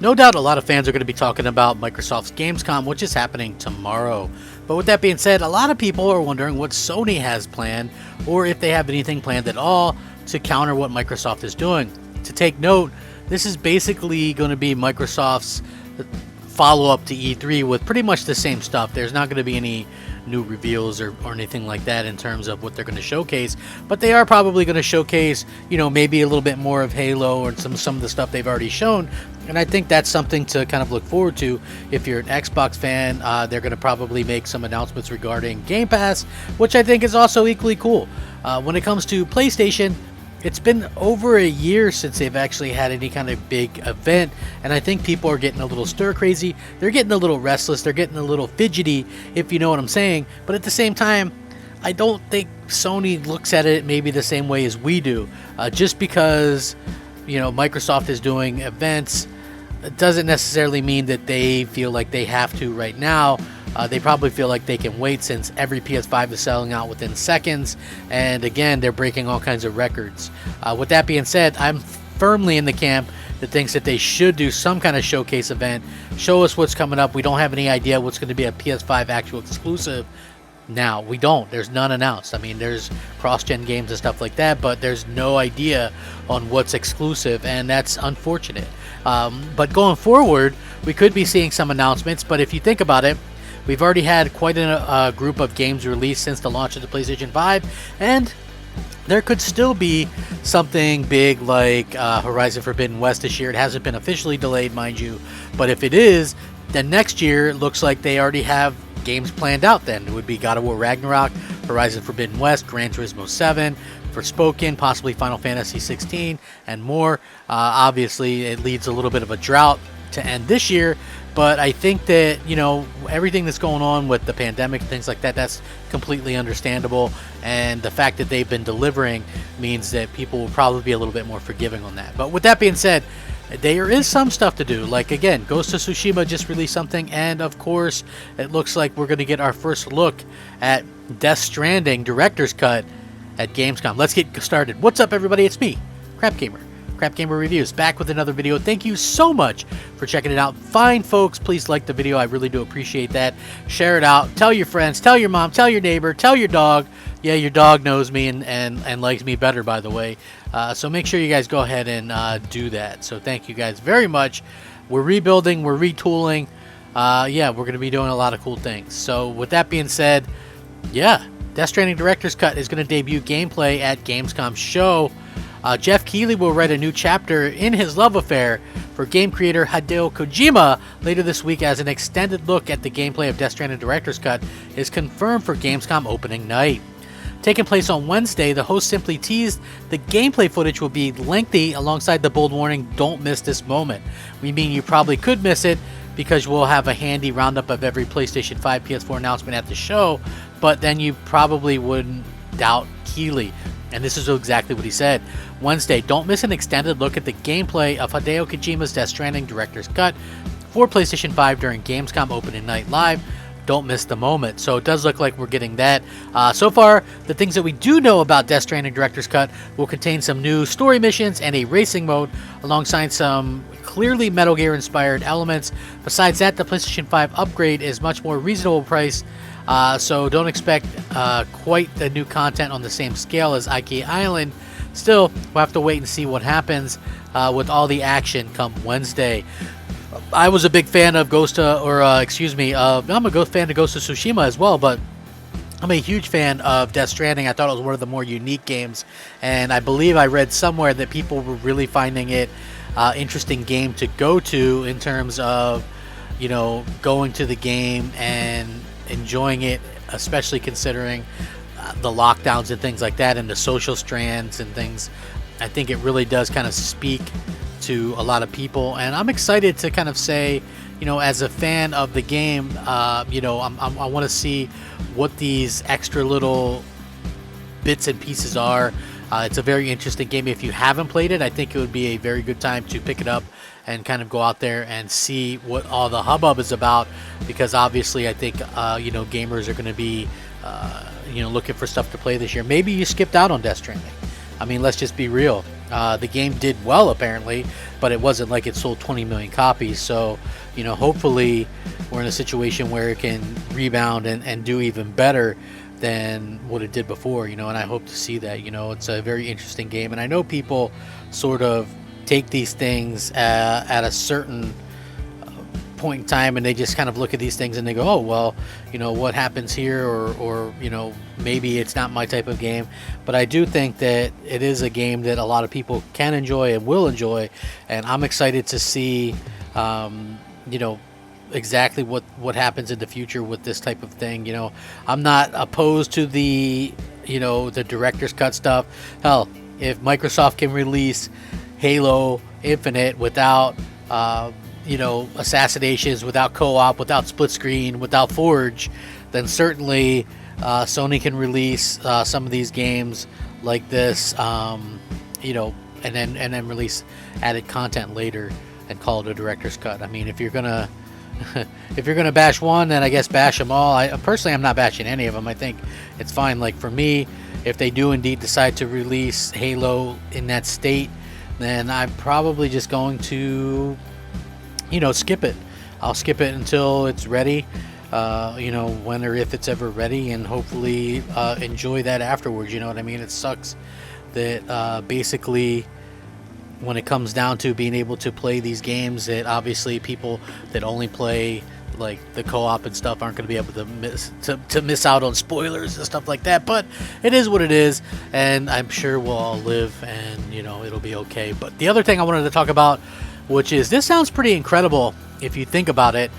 No doubt a lot of fans are going to be talking about Microsoft's Gamescom, which is happening tomorrow. But with that being said, a lot of people are wondering what Sony has planned, or if they have anything planned at all to counter what Microsoft is doing. To take note, this is basically going to be Microsoft's follow-up to E3 with pretty much the same stuff. There's not going to be any new reveals or anything like that in terms of what they're going to showcase, but they are probably going to showcase, maybe a little bit more of Halo or some of the stuff they've already shown, and I think that's something to kind of look forward to. If you're an Xbox fan, they're going to probably make some announcements regarding Game Pass, which I think is also equally cool. When it comes to PlayStation, it's been over a year since they've actually had any kind of big event, and I think people are getting a little stir crazy. They're getting a little restless. They're getting a little fidgety, if you know what I'm saying. But at the same time, I don't think Sony looks at it maybe the same way as we do. Just because, Microsoft is doing events, it doesn't necessarily mean that they feel like they have to right now. They probably feel like they can wait, since every PS5 is selling out within seconds, and again, they're breaking all kinds of records. With that being said, I'm firmly in the camp that thinks that they should do some kind of showcase event, show us what's coming up. We don't have any idea what's going to be a PS5 actual exclusive now. We don't. There's none announced. I mean, there's cross-gen games and stuff like that, but there's no idea on what's exclusive, and that's unfortunate. But going forward, we could be seeing some announcements, but if you think about it, we've already had quite a group of games released since the launch of the PlayStation 5, and there could still be something big like Horizon Forbidden West this year. It hasn't been officially delayed, mind you, but if it is, then next year it looks like they already have games planned out. Then it would be God of War Ragnarok, Horizon Forbidden West, Gran Turismo 7, Forspoken, possibly Final Fantasy 16, and more. Obviously, it leads a little bit of a drought to end this year, but I think that, everything that's going on with the pandemic and things like that, that's completely understandable, and the fact that they've been delivering means that people will probably be a little bit more forgiving on that. But with that being said, there is some stuff to do. Like, again, Ghost of Tsushima just released something, and of course, it looks like we're going to get our first look at Death Stranding Director's Cut at Gamescom. Let's get started. What's up, everybody? It's me, Crapgamer. Crapgamer Reviews, back with another video. Thank you so much for checking it out. Fine folks, please like the video. I really do appreciate that. Share it out. Tell your friends, tell your mom, tell your neighbor, tell your dog. Yeah, your dog knows me and likes me better, by the way. So make sure you guys go ahead and do that. So thank you guys very much. We're rebuilding, we're retooling. Yeah, we're going to be doing a lot of cool things. So with that being said, yeah, Death Stranding Director's Cut is going to debut gameplay at Gamescom show. Jeff Keighley will write a new chapter in his love affair for game creator Hideo Kojima later this week, as an extended look at the gameplay of Death Stranding Director's Cut is confirmed for Gamescom opening night. Taking place on Wednesday, the host simply teased the gameplay footage will be lengthy, alongside the bold warning, "Don't miss this moment." We mean you probably could miss it, because we'll have a handy roundup of every PlayStation 5, PS4 announcement at the show, but then you probably wouldn't doubt Keighley. And this is exactly what he said. Wednesday, don't miss an extended look at the gameplay of Hideo Kojima's Death Stranding Director's Cut for PlayStation 5 during Gamescom Opening Night Live. Don't miss the moment. So it does look like we're getting that. So far, the things that we do know about Death Stranding Director's Cut will contain some new story missions and a racing mode, alongside some clearly Metal Gear inspired elements. Besides that, the PlayStation 5 upgrade is much more reasonable price. So don't expect quite the new content on the same scale as IK Island. Still, we'll have to wait and see what happens with all the action come Wednesday. I was a big fan of I'm a fan of Ghost of Tsushima as well, but I'm a huge fan of Death Stranding. I thought it was one of the more unique games, and I believe I read somewhere that people were really finding it interesting game to go to, in terms of, going to the game and enjoying it, especially considering the lockdowns and things like that, and the social strands and things. I think it really does kind of speak to a lot of people, and I'm excited to kind of say, as a fan of the game, I want to see what these extra little bits and pieces are. It's a very interesting game. If you haven't played it, I think it would be a very good time to pick it up and kind of go out there and see what all the hubbub is about, because obviously I think gamers are going to be looking for stuff to play this year. Maybe you skipped out on Death Stranding. I mean, let's just be real. The game did well apparently, but it wasn't like it sold 20 million copies. So, hopefully we're in a situation where it can rebound and do even better than what it did before, and I hope to see that. It's a very interesting game, and I know people sort of take these things at a certain point in time, and they just kind of look at these things and they go, oh well, what happens here, or maybe it's not my type of game. But I do think that it is a game that a lot of people can enjoy and will enjoy, and I'm excited to see exactly what happens in the future with this type of thing. I'm not opposed to the the director's cut stuff. Hell, if Microsoft can release Halo Infinite without assassinations, without co-op, without split screen, without Forge, then certainly Sony can release some of these games like this, and then release added content later and call it a director's cut. I mean, if you're gonna bash one, then I guess bash them all. I'm not bashing any of them. I think it's fine. Like for me, if they do indeed decide to release Halo in that state, then I'm probably just going to skip it. I'll skip it until it's ready, when or if it's ever ready, and hopefully enjoy that afterwards. You know what I mean? It sucks that basically when it comes down to being able to play these games, that obviously people that only play like the co-op and stuff aren't going to be able to miss out on spoilers and stuff like that. But it is what it is, and I'm sure we'll all live, and it'll be okay. But the other thing I wanted to talk about, which is, this sounds pretty incredible if you think about it.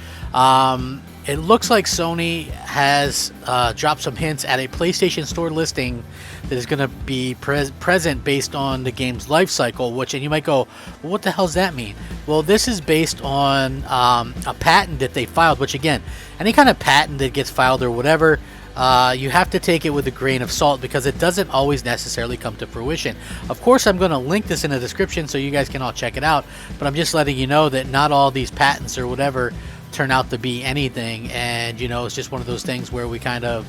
It looks like Sony has dropped some hints at a PlayStation Store listing that is going to be present based on the game's life cycle, and you might go, well, what the hell does that mean? Well, this is based on a patent that they filed, which again, any kind of patent that gets filed or whatever, you have to take it with a grain of salt, because it doesn't always necessarily come to fruition. Of course, I'm going to link this in the description so you guys can all check it out, but I'm just letting you know that not all these patents or whatever turn out to be anything, and it's just one of those things where we kind of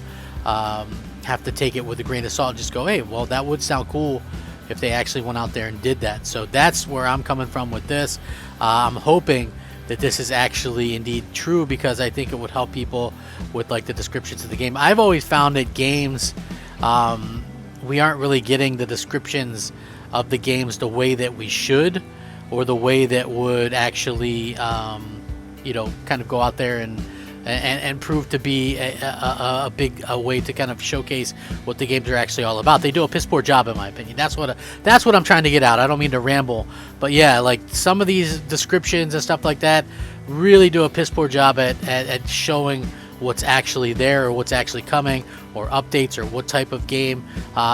have to take it with a grain of salt and just go, hey, well, that would sound cool if they actually went out there and did that. So that's where I'm coming from with this. I'm hoping that this is actually indeed true, because I think it would help people with like the descriptions of the game. I've always found that games, we aren't really getting the descriptions of the games the way that we should, or the way that would actually kind of go out there and prove to be a big way to kind of showcase what the games are actually all about. They do a piss poor job, in my opinion. That's what I'm trying to get out. I don't mean to ramble, but yeah, like some of these descriptions and stuff like that really do a piss poor job at showing what's actually there, or what's actually coming, or updates, or what type of game.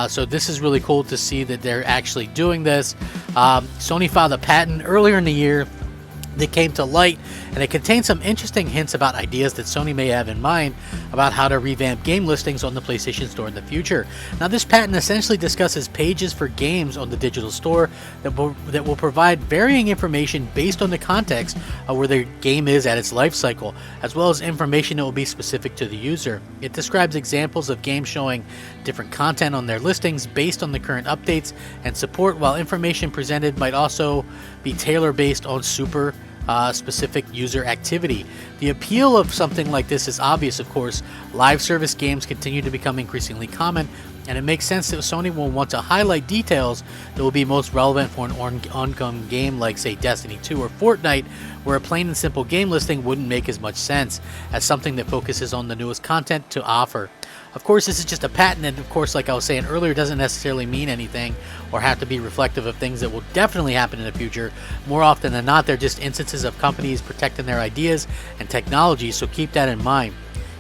So this is really cool to see that they're actually doing this. Sony filed a patent earlier in the year that came to light, and it contains some interesting hints about ideas that Sony may have in mind about how to revamp game listings on the PlayStation Store in the future. Now, this patent essentially discusses pages for games on the digital store that will provide varying information based on the context of where the game is at its life cycle, as well as information that will be specific to the user. It describes examples of games showing different content on their listings based on the current updates and support, while information presented might also be tailor-based on super specific user activity. The appeal of something like this is obvious, of course. Live service games continue to become increasingly common, and it makes sense that Sony will want to highlight details that will be most relevant for an ongoing game like, say, Destiny 2 or Fortnite, where a plain and simple game listing wouldn't make as much sense as something that focuses on the newest content to offer. Of course, this is just a patent, and of course, like I was saying earlier, it doesn't necessarily mean anything or have to be reflective of things that will definitely happen in the future. More often than not, they're just instances of companies protecting their ideas and technology, so keep that in mind.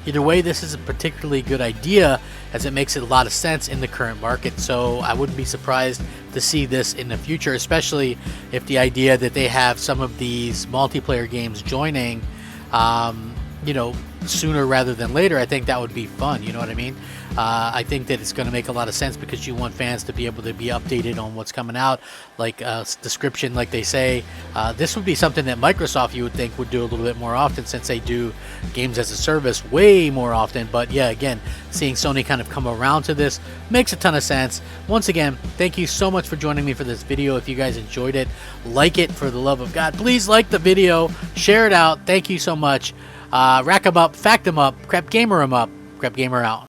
Either way, this is a particularly good idea, as it makes a lot of sense in the current market, so I wouldn't be surprised to see this in the future, especially if the idea that they have some of these multiplayer games joining, sooner rather than later, I think that would be fun. You know what I mean? I think that it's going to make a lot of sense because you want fans to be able to be updated on what's coming out, like description, like they say. This would be something that Microsoft, you would think, would do a little bit more often, since they do games as a service way more often. But yeah, again, seeing Sony kind of come around to this makes a ton of sense. Once again, thank you so much for joining me for this video. If you guys enjoyed it, like it for the love of God. Please like the video, share it out. Thank you so much. Rack 'em up, fact 'em up, Crapgamer 'em up. Crapgamer out.